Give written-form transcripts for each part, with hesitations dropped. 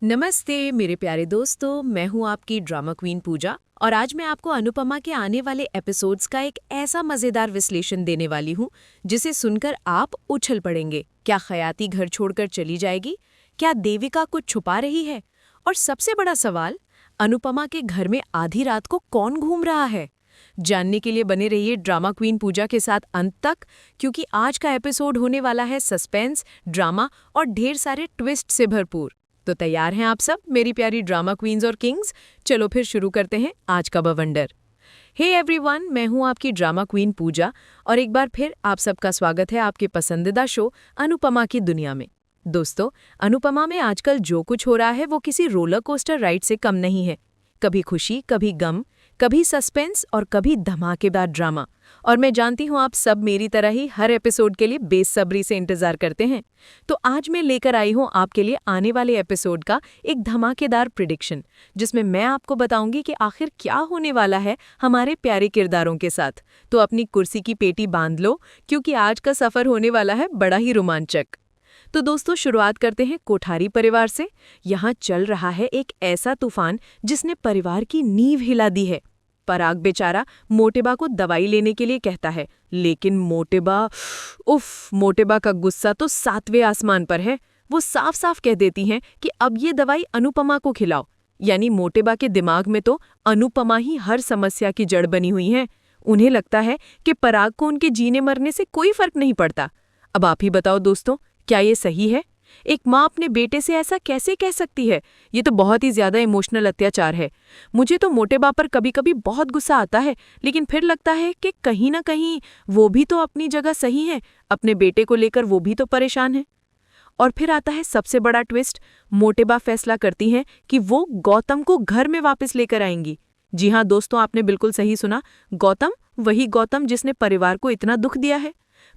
नमस्ते मेरे प्यारे दोस्तों, मैं हूं आपकी ड्रामा क्वीन पूजा और आज मैं आपको अनुपमा के आने वाले एपिसोड्स का एक ऐसा मजेदार विश्लेषण देने वाली हूं जिसे सुनकर आप उछल पड़ेंगे। क्या खयाती घर छोड़कर चली जाएगी? क्या देविका कुछ छुपा रही है? और सबसे बड़ा सवाल, अनुपमा के घर में आधी रात को कौन घूम रहा है? जानने के लिए बने रहिए ड्रामा क्वीन पूजा के साथ अंत तक, क्योंकि आज का एपिसोड होने वाला है सस्पेंस, ड्रामा और ढेर सारे ट्विस्ट से भरपूर। तो तैयार हैं आप सब मेरी प्यारी ड्रामा क्वींस और किंग्स? चलो फिर शुरू करते हैं आज का बवंडर। हे एवरीवन, मैं हूं आपकी ड्रामा क्वीन पूजा और एक बार फिर आप सबका स्वागत है आपके पसंदीदा शो अनुपमा की दुनिया में। दोस्तों, अनुपमा में आजकल जो कुछ हो रहा है वो किसी रोलर कोस्टर राइड से कम नहीं है। कभी खुशी, कभी गम, कभी सस्पेंस और कभी धमाकेदार ड्रामा। और मैं जानती हूँ आप सब मेरी तरह ही हर एपिसोड के लिए बेसब्री से इंतजार करते हैं। तो आज मैं लेकर आई हूँ आपके लिए आने वाले एपिसोड का एक धमाकेदार प्रिडिक्शन, जिसमें मैं आपको बताऊंगी कि आखिर क्या होने वाला है हमारे प्यारे किरदारों के साथ। तो अपनी कुर्सी की पेटी बांध लो, क्योंकि आज का सफर होने वाला है बड़ा ही रोमांचक। तो दोस्तों, शुरुआत करते हैं कोठारी परिवार से। यहाँ चल रहा है एक ऐसा तूफान जिसने परिवार की नींव हिला दी है। पराग बेचारा मोटेबा को दवाई लेने के लिए कहता है, लेकिन मोटेबा का गुस्सा तो 7वें आसमान पर है। वो साफ साफ कह देती हैं कि अब ये दवाई अनुपमा को खिलाओ। यानी मोटेबा के दिमाग में तो अनुपमा ही हर समस्या की जड़ बनी हुई है। उन्हें लगता है कि पराग को उनके जीने मरने से कोई फर्क नहीं पड़ता। अब आप ही बताओ दोस्तों, क्या ये सही है? एक माँ अपने बेटे से ऐसा कैसे कह सकती है? ये तो बहुत ही ज्यादा इमोशनल अत्याचार है। मुझे तो मोटेबा पर कभी कभी बहुत गुस्सा आता है, लेकिन फिर लगता है कि कहीं ना कहीं वो भी तो अपनी जगह सही है। अपने बेटे को लेकर वो भी तो परेशान है। और फिर आता है सबसे बड़ा ट्विस्ट। मोटेबा फैसला करती हैं कि वो गौतम को घर में वापस लेकर आएंगी। जी हाँ दोस्तों, आपने बिल्कुल सही सुना। गौतम, वही गौतम जिसने परिवार को इतना दुख दिया है।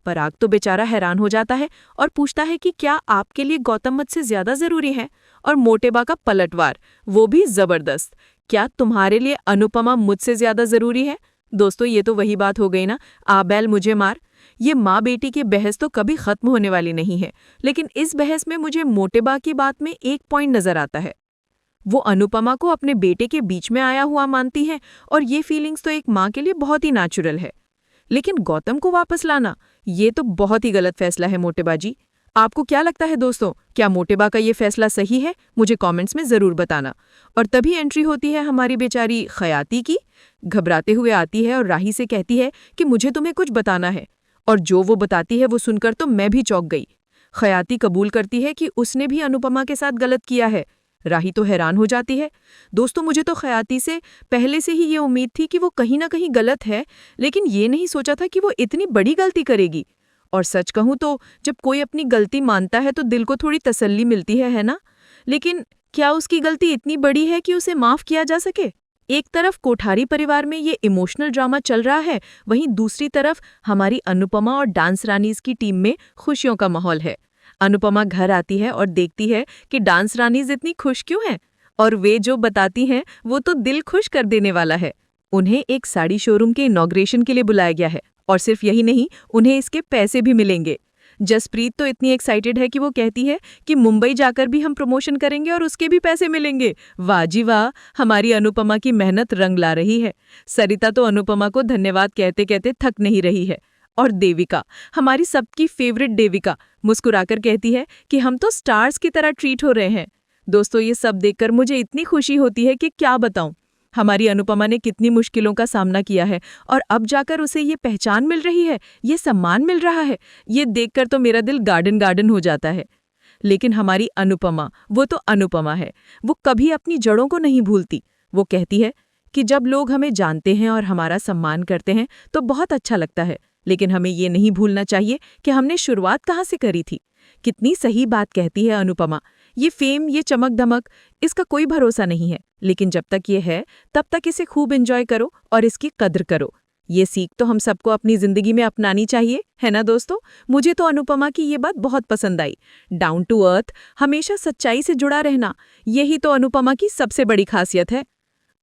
पराग तो बेचारा हैरान हो जाता है और पूछता है कि क्या आपके लिए गौतम मुझसे ज्यादा जरूरी है? और मोटेबा का पलटवार, वो भी जबरदस्त, क्या तुम्हारे लिए अनुपमा मुझसे ज्यादा जरूरी है? दोस्तों, ये तो वही बात हो गई ना, आ बैल मुझे मार। ये माँ बेटी की बहस तो कभी खत्म होने वाली नहीं है। लेकिन इस बहस में मुझे मोटेबा की बात में एक पॉइंट नजर आता है। वो अनुपमा को अपने बेटे के बीच में आया हुआ मानती है, और ये फीलिंग्स तो एक माँ के लिए बहुत ही नेचुरल है। लेकिन गौतम को वापस लाना, ये तो बहुत ही गलत फैसला है मोटेबा जी। आपको क्या लगता है दोस्तों, क्या मोटेबा का ये फैसला सही है? मुझे कमेंट्स में जरूर बताना। और तभी एंट्री होती है हमारी बेचारी खयाती की। घबराते हुए आती है और राही से कहती है कि मुझे तुम्हें कुछ बताना है। और जो वो बताती है वो सुनकर तो मैं भी चौंक गई। खयाती कबूल करती है कि उसने भी अनुपमा के साथ गलत किया है। राही तो हैरान हो जाती है। दोस्तों, मुझे तो खयाती से पहले से ही ये उम्मीद थी कि वो कहीं ना कहीं गलत है, लेकिन ये नहीं सोचा था कि वो इतनी बड़ी गलती करेगी। और सच कहूं तो जब कोई अपनी गलती मानता है तो दिल को थोड़ी तसल्ली मिलती है ना? लेकिन क्या उसकी गलती इतनी बड़ी है कि उसे माफ किया जा सके? एक तरफ कोठारी परिवार में ये इमोशनल ड्रामा चल रहा है, वहीं दूसरी तरफ हमारी अनुपमा और डांस रानीज की टीम में खुशियों का माहौल है। अनुपमा घर आती है और देखती है कि डांस रानीज इतनी खुश क्यों हैं, और वे जो बताती हैं वो तो दिल खुश कर देने वाला है। उन्हें एक साड़ी शोरूम के इनॉग्रेशन के लिए बुलाया गया है, और सिर्फ यही नहीं, उन्हें इसके पैसे भी मिलेंगे। जसप्रीत तो इतनी एक्साइटेड है कि वो कहती है कि मुंबई जाकर भी हम प्रमोशन करेंगे और उसके भी पैसे मिलेंगे। वाह जी वाह, हमारी अनुपमा की मेहनत रंग ला रही है। सरिता तो अनुपमा को धन्यवाद कहते कहते थक नहीं रही है। और देविका, हमारी सबकी फेवरेट देविका, मुस्कुराकर कहती है कि हम तो स्टार्स की तरह ट्रीट हो रहे हैं। दोस्तों, ये सब देखकर मुझे इतनी खुशी होती है कि क्या बताऊं। हमारी अनुपमा ने कितनी मुश्किलों का सामना किया है, और अब जाकर उसे ये पहचान मिल रही है, ये सम्मान मिल रहा है। ये देखकर तो मेरा दिल गार्डन गार्डन हो जाता है। लेकिन हमारी अनुपमा, वो तो अनुपमा है। वो कभी अपनी जड़ों को नहीं भूलती। वो कहती है कि जब लोग हमें जानते हैं और हमारा सम्मान करते हैं तो बहुत अच्छा लगता है, लेकिन हमें ये नहीं भूलना चाहिए कि हमने शुरुआत कहाँ से करी थी। कितनी सही बात कहती है अनुपमा। ये फेम, ये चमक धमक, इसका कोई भरोसा नहीं है, लेकिन जब तक ये है तब तक इसे खूब एंजॉय करो और इसकी कद्र करो। ये सीख तो हम सबको अपनी जिंदगी में अपनानी चाहिए, है ना दोस्तों? मुझे तो अनुपमा की ये बात बहुत पसंद आई। डाउन टू अर्थ, हमेशा सच्चाई से जुड़ा रहना, यही तो अनुपमा की सबसे बड़ी खासियत है।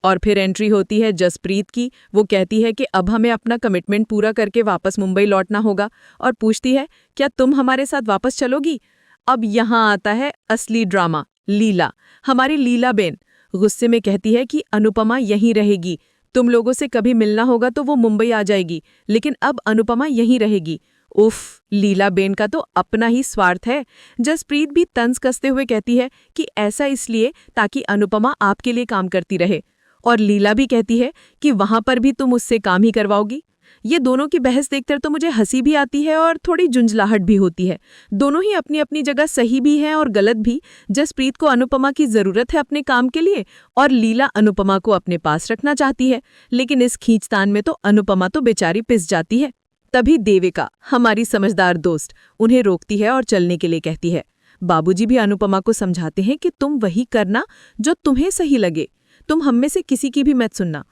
और फिर एंट्री होती है जसप्रीत की। वो कहती है कि अब हमें अपना कमिटमेंट पूरा करके वापस मुंबई लौटना होगा, और पूछती है क्या तुम हमारे साथ वापस चलोगी? अब यहाँ आता है असली ड्रामा। लीला, हमारी लीला बेन गुस्से में कहती है कि अनुपमा यहीं रहेगी। तुम लोगों से कभी मिलना होगा तो वो मुंबई आ जाएगी, लेकिन अब अनुपमा यहीं रहेगी। उफ, लीला बेन का तो अपना ही स्वार्थ है। जसप्रीत भी तंज कसते हुए कहती है कि ऐसा इसलिए ताकि अनुपमा आपके लिए काम करती रहे। और लीला भी कहती है कि वहां पर भी तुम उससे काम ही करवाओगी। ये दोनों की बहस देखकर तो मुझे हंसी भी आती है और थोड़ी झुंझलाहट भी होती है। दोनों ही अपनी अपनी जगह सही भी हैं और गलत भी। जसप्रीत को अनुपमा की जरूरत है अपने काम के लिए और लीला अनुपमा को अपने पास रखना चाहती है, लेकिन इस खींचतान में तो अनुपमा तो बेचारी पिस जाती है। तभी देविका, हमारी समझदार दोस्त, उन्हें रोकती है और चलने के लिए कहती है। बाबूजी भी अनुपमा को समझाते हैं कि तुम वही करना जो तुम्हें सही लगे, तुम हम में से किसी की भी मत सुनना।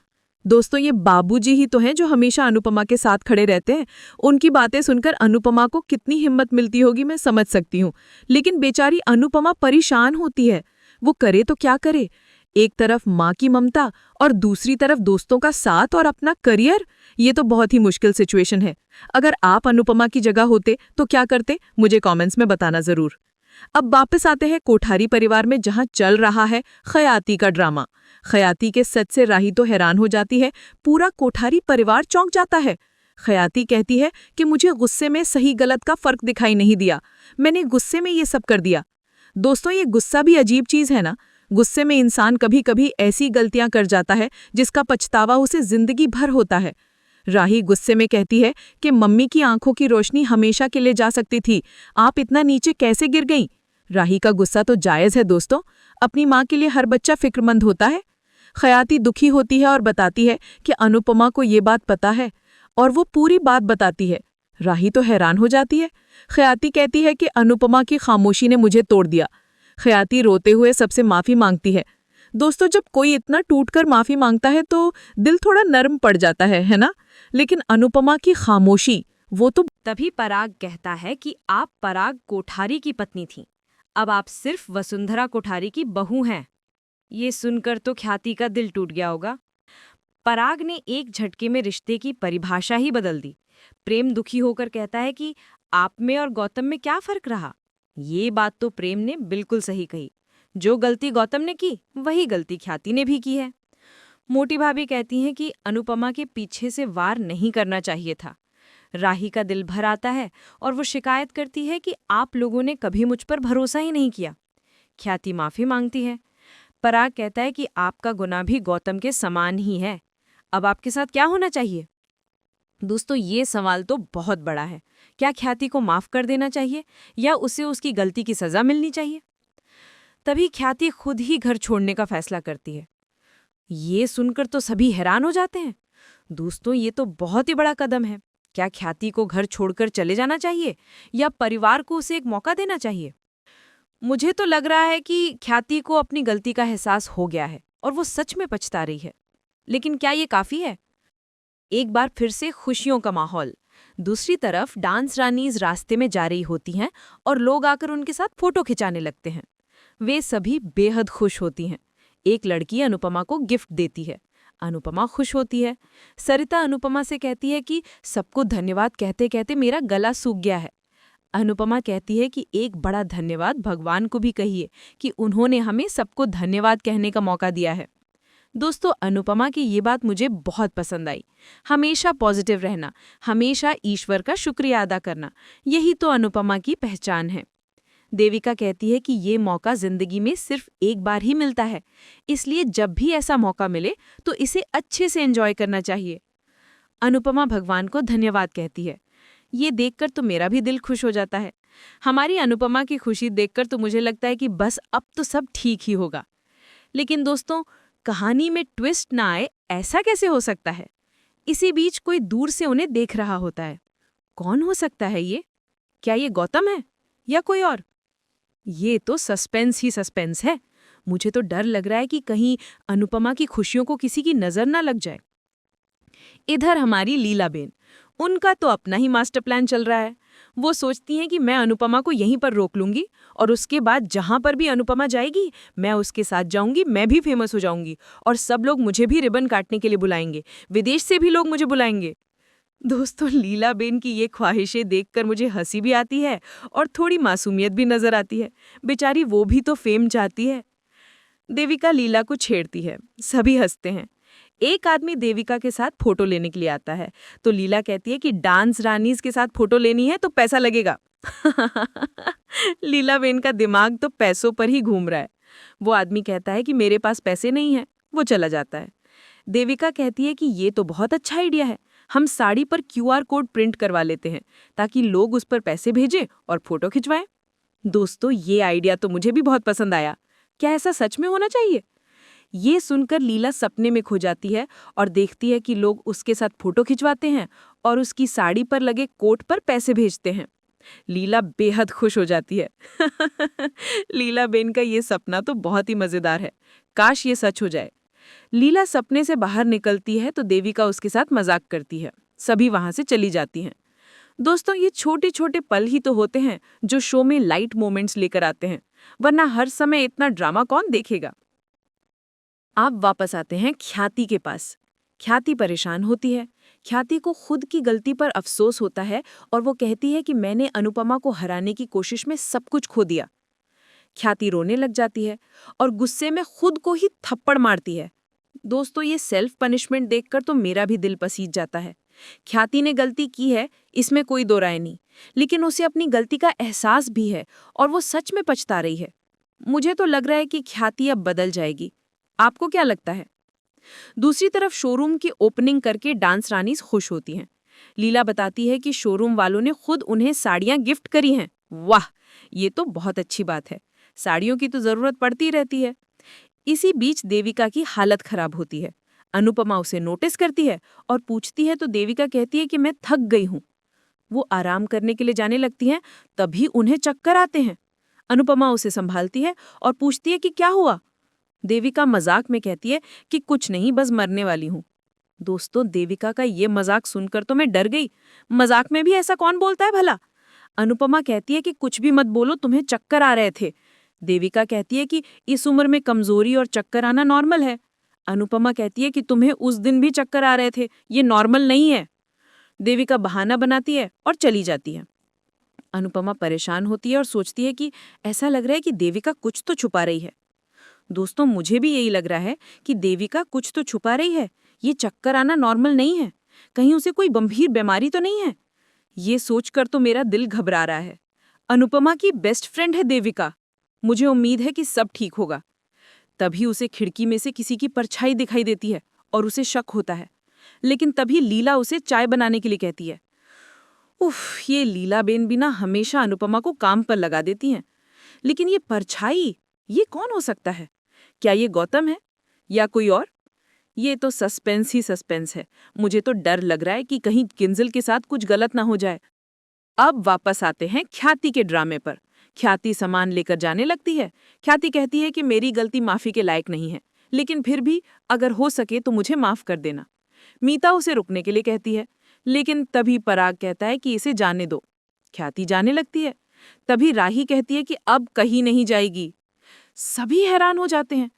दोस्तों, ये बाबूजी ही तो हैं जो हमेशा अनुपमा के साथ खड़े रहते हैं। उनकी बातें सुनकर अनुपमा को कितनी हिम्मत मिलती होगी मैं समझ सकती हूँ, लेकिन बेचारी अनुपमा परेशान होती है। वो करे तो क्या करे? एक तरफ माँ की ममता और दूसरी तरफ दोस्तों का साथ और अपना करियर। ये तो बहुत ही मुश्किल सिचुएशन है। अगर आप अनुपमा की जगह होते तो क्या करते? मुझे कमेंट्स में बताना जरूर। अब वापस आते हैं कोठारी परिवार में, जहां चल रहा है खयाती का ड्रामा। खयाती के सच से राही तो हैरान हो जाती है, पूरा कोठारी परिवार चौंक जाता है। खयाती कहती है कि मुझे गुस्से में सही गलत का फर्क दिखाई नहीं दिया, मैंने गुस्से में ये सब कर दिया। दोस्तों, ये गुस्सा भी अजीब चीज है ना। गुस्से में इंसान कभी कभी ऐसी गलतियां कर जाता है जिसका पछतावा उसे जिंदगी भर होता है। राही गुस्से में कहती है कि मम्मी की आंखों की रोशनी हमेशा के लिए जा सकती थी, आप इतना नीचे कैसे गिर गईं? राही का गुस्सा तो जायज है दोस्तों, अपनी माँ के लिए हर बच्चा फिक्रमंद होता है। खयाती दुखी होती है और बताती है कि अनुपमा को ये बात पता है और वो पूरी बात बताती है। राही तो हैरान हो जाती है। खयाती कहती है कि अनुपमा की खामोशी ने मुझे तोड़ दिया। खयाती रोते हुए सबसे माफी मांगती है। दोस्तों, जब कोई इतना टूटकर माफी मांगता है तो दिल थोड़ा नरम पड़ जाता है ना? लेकिन अनुपमा की खामोशी, वो तो तभी पराग कहता है कि आप पराग कोठारी की पत्नी थीं, अब आप सिर्फ वसुंधरा कोठारी की बहू हैं। ये सुनकर तो ख्याति का दिल टूट गया होगा। पराग ने एक झटके में रिश्ते की परिभाषा ही बदल दी। प्रेम दुखी होकर कहता है कि आप में और गौतम में क्या फर्क रहा? ये बात तो प्रेम ने बिल्कुल सही कही। जो गलती गौतम ने की वही गलती ख्याति ने भी की है। मोटी भाभी कहती हैं कि अनुपमा के पीछे से वार नहीं करना चाहिए था। राही का दिल भर आता है और वो शिकायत करती है कि आप लोगों ने कभी मुझ पर भरोसा ही नहीं किया। ख्याति माफी मांगती है। पराग कहता है कि आपका गुनाह भी गौतम के समान ही है, अब आपके साथ क्या होना चाहिए? दोस्तों, ये सवाल तो बहुत बड़ा है। क्या ख्याति को माफ कर देना चाहिए या उसे उसकी गलती की सजा मिलनी चाहिए? तभी ख्याति खुद ही घर छोड़ने का फैसला करती है। ये सुनकर तो सभी हैरान हो जाते हैं। दोस्तों, ये तो बहुत ही बड़ा कदम है। क्या ख्याति को घर छोड़कर चले जाना चाहिए या परिवार को उसे एक मौका देना चाहिए? मुझे तो लग रहा है कि ख्याति को अपनी गलती का एहसास हो गया है और वो सच में पछता रही है। लेकिन क्या ये काफी है? एक बार फिर से खुशियों का माहौल। दूसरी तरफ डांस रानीज रास्ते में जा रही होती हैं और लोग आकर उनके साथ फोटो खिंचाने लगते हैं। वे सभी बेहद खुश होती हैं। एक लड़की अनुपमा को गिफ्ट देती है। अनुपमा खुश होती है। सरिता अनुपमा से कहती है कि सबको धन्यवाद कहते कहते मेरा गला सूख गया है। अनुपमा कहती है कि एक बड़ा धन्यवाद भगवान को भी कहिए कि उन्होंने हमें सबको धन्यवाद कहने का मौका दिया है। दोस्तों, अनुपमा की ये बात मुझे बहुत पसंद आई। हमेशा पॉजिटिव रहना, हमेशा ईश्वर का शुक्रिया अदा करना, यही तो अनुपमा की पहचान है। देविका कहती है कि ये मौका जिंदगी में सिर्फ एक बार ही मिलता है, इसलिए जब भी ऐसा मौका मिले तो इसे अच्छे से एंजॉय करना चाहिए। अनुपमा भगवान को धन्यवाद कहती है। ये देखकर तो मेरा भी दिल खुश हो जाता है। हमारी अनुपमा की खुशी देखकर तो मुझे लगता है कि बस अब तो सब ठीक ही होगा। लेकिन दोस्तों, कहानी में ट्विस्ट ना आए ऐसा कैसे हो सकता है? इसी बीच कोई दूर से उन्हें देख रहा होता है। कौन हो सकता है ये? क्या ये गौतम है या कोई और? ये तो सस्पेंस ही सस्पेंस है। मुझे तो डर लग रहा है कि कहीं अनुपमा की खुशियों को किसी की नजर ना लग जाए। इधर हमारी लीलाबेन, उनका तो अपना ही मास्टर प्लान चल रहा है। वो सोचती हैं कि मैं अनुपमा को यहीं पर रोक लूंगी और उसके बाद जहां पर भी अनुपमा जाएगी मैं उसके साथ जाऊंगी, मैं भी फेमस हो जाऊंगी और सब लोग मुझे भी रिबन काटने के लिए बुलाएंगे, विदेश से भी लोग मुझे बुलाएंगे। दोस्तों, लीलाबेन की ये ख्वाहिशें देखकर मुझे हंसी भी आती है और थोड़ी मासूमियत भी नजर आती है। बेचारी वो भी तो फेम चाहती है। देविका लीला को छेड़ती है। सभी हंसते हैं। एक आदमी देविका के साथ फोटो लेने के लिए आता है तो लीला कहती है कि डांस रानीज के साथ फोटो लेनी है तो पैसा लगेगा। लीलाबेन का दिमाग तो पैसों पर ही घूम रहा है। वो आदमी कहता है कि मेरे पास पैसे नहीं हैं। वो चला जाता है। देविका कहती है कि ये तो बहुत अच्छा आइडिया है। हम साड़ी पर QR कोड प्रिंट करवा लेते हैं ताकि लोग उस पर पैसे भेजें और फोटो खिंचवाएं। दोस्तों, ये आइडिया तो मुझे भी बहुत पसंद आया। क्या ऐसा सच में होना चाहिए? ये सुनकर लीला सपने में खो जाती है और देखती है कि लोग उसके साथ फोटो खिंचवाते हैं और उसकी साड़ी पर लगे कोट पर पैसे भेजते हैं। लीला बेहद खुश हो जाती है। लीलाबेन का ये सपना तो बहुत ही मजेदार है। काश ये सच हो जाए। लीला सपने से बाहर निकलती है तो देविका उसके साथ मजाक करती है। सभी वहां से चली जाती हैं। दोस्तों, ये छोटे छोटे पल ही तो होते हैं जो शो में लाइट मोमेंट्स लेकर आते हैं, वरना हर समय इतना ड्रामा कौन देखेगा। आप वापस आते हैं ख्याति के पास। ख्याति परेशान होती है। ख्याति को खुद की गलती पर अफसोस होता है और वो कहती है कि मैंने अनुपमा को हराने की कोशिश में सब कुछ खो दिया। ख्याति रोने लग जाती है और गुस्से में खुद को ही थप्पड़ मारती है। दोस्तों, ये सेल्फ पनिशमेंट देखकर तो मेरा भी दिल पसीज जाता है। ख्याति ने गलती की है, इसमें कोई दो राय नहीं, लेकिन उसे अपनी गलती का एहसास भी है और वो सच में पछता रही है। मुझे तो लग रहा है कि ख्याति अब बदल जाएगी। आपको क्या लगता है? दूसरी तरफ शोरूम की ओपनिंग करके डांस रानीज खुश होती हैं। लीला बताती है कि शोरूम वालों ने खुद उन्हें साड़ियां गिफ्ट करी हैं। वाह, ये तो बहुत अच्छी बात है। साड़ियों की तो जरूरत पड़ती रहती है। इसी बीच देविका की हालत खराब होती है। अनुपमा उसे नोटिस करती है और पूछती है तो देविका कहती है कि मैं थक गई हूं। वो आराम करने के लिए जाने लगती हैं, तभी उन्हें चक्कर आते हैं। अनुपमा उसे संभालती है और पूछती है कि क्या हुआ। देविका मजाक में कहती है कि कुछ नहीं, बस मरने वाली हूं। दोस्तों, देविका का ये मजाक सुनकर तो मैं डर गई। मजाक में भी ऐसा कौन बोलता है भला? अनुपमा कहती है कि कुछ भी मत बोलो, तुम्हें चक्कर आ रहे थे। देविका कहती है कि इस उम्र में कमजोरी और चक्कर आना नॉर्मल है। अनुपमा कहती है कि तुम्हें उस दिन भी चक्कर आ रहे थे, ये नॉर्मल नहीं है। देविका बहाना बनाती है और चली जाती है। अनुपमा परेशान होती है और सोचती है कि ऐसा लग रहा है कि देविका कुछ तो छुपा रही है। दोस्तों, मुझे भी यही लग रहा है कि देविका कुछ तो छुपा रही है। ये चक्कर आना नॉर्मल नहीं है। कहीं उसे कोई गंभीर बीमारी तो नहीं है। ये सोचकर तो मेरा दिल घबरा रहा है। अनुपमा की बेस्ट फ्रेंड है देविका। मुझे उम्मीद है कि सब ठीक होगा। तभी उसे खिड़की में से किसी की परछाई दिखाई देती है और उसे शक होता है। लेकिन तभी लीला उसे चाय बनाने के लिए कहती है। उफ, ये लीलाबेन भी ना हमेशा अनुपमा को काम पर लगा देती हैं। लेकिन ये परछाई, ये कौन हो सकता है? क्या ये गौतम है या कोई और? ये तो सस्पेंस ही सस्पेंस है। मुझे तो डर लग रहा है कि कहीं किंजल के साथ कुछ गलत ना हो जाए। अब वापस आते हैं ख्याति के ड्रामे पर। ख्याति सामान लेकर जाने लगती है। ख्याति कहती है कि मेरी गलती माफी के लायक नहीं है, लेकिन फिर भी अगर हो सके तो मुझे माफ कर देना। मीता उसे रुकने के लिए कहती है, लेकिन तभी पराग कहता है कि इसे जाने दो। ख्याति जाने लगती है। तभी राही कहती है कि अब कहीं नहीं जाएगी। सभी हैरान हो जाते हैं।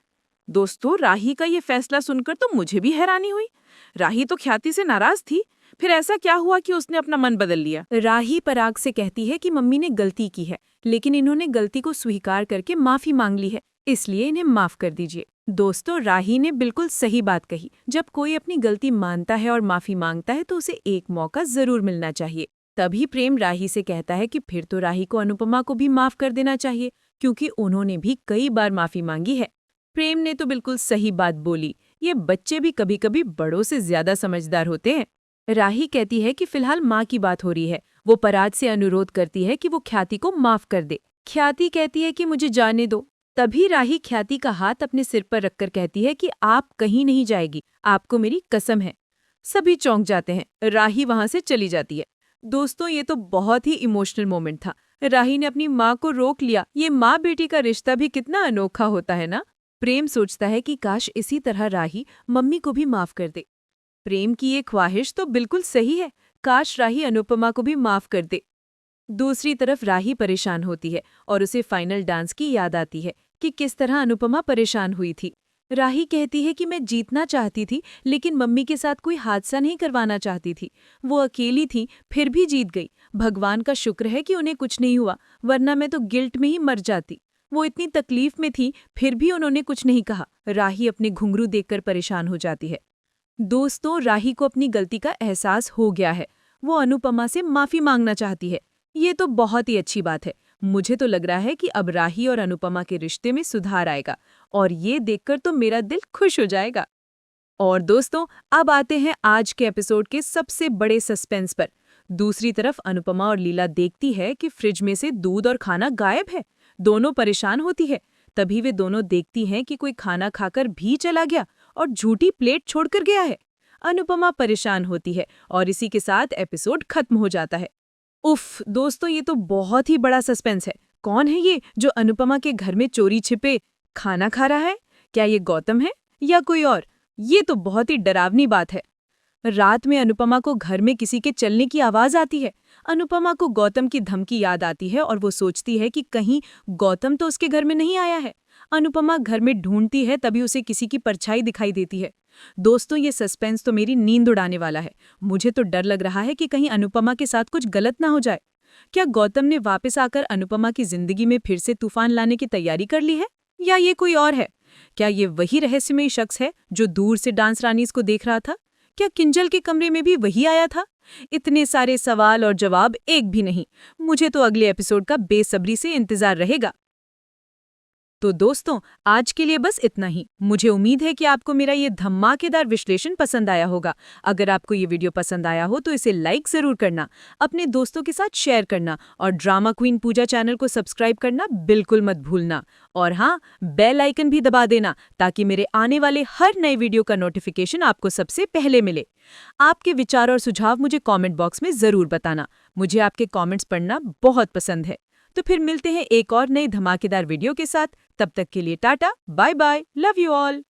दोस्तों, राही का ये फैसला सुनकर तो मुझे भी हैरानी हुई। राही तो ख्याति से नाराज थी। फिर ऐसा क्या हुआ कि उसने अपना मन बदल लिया? राही पराग से कहती है कि मम्मी ने गलती की है, लेकिन इन्होंने गलती को स्वीकार करके माफी मांग ली है, इसलिए इन्हें माफ कर दीजिए। दोस्तों, राही ने बिल्कुल सही बात कही। जब कोई अपनी गलती मानता है और माफी मांगता है तो उसे एक मौका जरूर मिलना चाहिए। तभी प्रेम राही से कहता है कि फिर तो राही को अनुपमा को भी माफ कर देना चाहिए, क्योंकि उन्होंने भी कई बार माफी मांगी है। प्रेम ने तो बिल्कुल सही बात बोली। ये बच्चे भी कभी कभी बड़ों से ज्यादा समझदार होते हैं। राही कहती है कि फिलहाल माँ की बात हो रही है। वो पराग से अनुरोध करती है कि वो ख्याति को माफ कर दे। ख्याति कहती है कि मुझे जाने दो। तभी राही ख्याति का हाथ अपने सिर पर रखकर कहती है कि आप कहीं नहीं जाएगी, आपको मेरी कसम है। सभी चौंक जाते हैं। राही वहां से चली जाती है। दोस्तों, ये तो बहुत ही इमोशनल मोमेंट था। राही ने अपनी माँ को रोक लिया। ये माँ बेटी का रिश्ता भी कितना अनोखा होता है ना। प्रेम सोचता है कि काश इसी तरह राही मम्मी को भी माफ कर दे। प्रेम की ये ख्वाहिश तो बिल्कुल सही है। काश राही अनुपमा को भी माफ कर दे। दूसरी तरफ राही परेशान होती है और उसे फाइनल डांस की याद आती है कि किस तरह अनुपमा परेशान हुई थी। राही कहती है कि मैं जीतना चाहती थी, लेकिन मम्मी के साथ कोई हादसा नहीं करवाना चाहती थी। वो अकेली थी, फिर भी जीत गई। भगवान का शुक्र है कि उन्हें कुछ नहीं हुआ, वरना मैं तो गिल्ट में ही मर जाती। वो इतनी तकलीफ में थी, फिर भी उन्होंने कुछ नहीं कहा। राही अपने घुंघरू देखकर परेशान हो जाती है। दोस्तों, राही को अपनी गलती का एहसास हो गया है। वो अनुपमा से माफी मांगना चाहती है। ये तो बहुत ही अच्छी बात है। मुझे तो लग रहा है कि अब राही और अनुपमा के रिश्ते में सुधार आएगा, और ये देखकर तो मेरा दिल खुश हो जाएगा। और दोस्तों, अब आते हैं आज के एपिसोड के सबसे बड़े सस्पेंस पर। दूसरी तरफ अनुपमा और लीला देखती है कि फ्रिज में से दूध और खाना गायब है। दोनों परेशान होती है। तभी वे दोनों देखती हैं कि कोई खाना खाकर भी चला गया और झूठी प्लेट छोड़कर गया है। अनुपमा परेशान होती है और इसी के साथ एपिसोड खत्म हो जाता है। उफ दोस्तों, ये तो बहुत ही बड़ा सस्पेंस है। कौन है ये जो अनुपमा के घर में चोरी छिपे खाना खा रहा है? क्या ये गौतम है या कोई और? ये तो बहुत ही डरावनी बात है। रात में अनुपमा को घर में किसी के चलने की आवाज आती है। अनुपमा को गौतम की धमकी याद आती है और वो सोचती है कि कहीं गौतम तो उसके घर में नहीं आया है। अनुपमा घर में ढूंढती है, तभी उसे किसी की परछाई दिखाई देती है। दोस्तों, ये सस्पेंस तो मेरी नींद उड़ाने वाला है। मुझे तो डर लग रहा है कि कहीं अनुपमा के साथ कुछ गलत ना हो जाए। क्या गौतम ने वापस आकर अनुपमा की जिंदगी में फिर से तूफान लाने की तैयारी कर ली है, या ये कोई और है? क्या ये वही रहस्यमयी शख्स है जो दूर से डांस रानीज को देख रहा था? क्या किंजल के कमरे में भी वही आया था? इतने सारे सवाल और जवाब एक भी नहीं। मुझे तो अगले एपिसोड का बेसब्री से इंतजार रहेगा। तो दोस्तों, आज के लिए बस इतना ही। मुझे उम्मीद है कि आपको मेरा ये धमाकेदार विश्लेषण पसंद आया होगा। अगर आपको ये वीडियो पसंद आया हो तो इसे लाइक जरूर करना, अपने दोस्तों के साथ शेयर करना और ड्रामा क्वीन पूजा चैनल को सब्सक्राइब करना बिल्कुल मत भूलना। और हाँ, बेल आइकन भी दबा देना ताकि मेरे आने वाले हर नए वीडियो का नोटिफिकेशन आपको सबसे पहले मिले। आपके विचार और सुझाव मुझे कॉमेंट बॉक्स में जरूर बताना। मुझे आपके कॉमेंट्स पढ़ना बहुत पसंद है। तो फिर मिलते हैं एक और नई धमाकेदार वीडियो के साथ। तब तक के लिए tata, bye bye, love you all.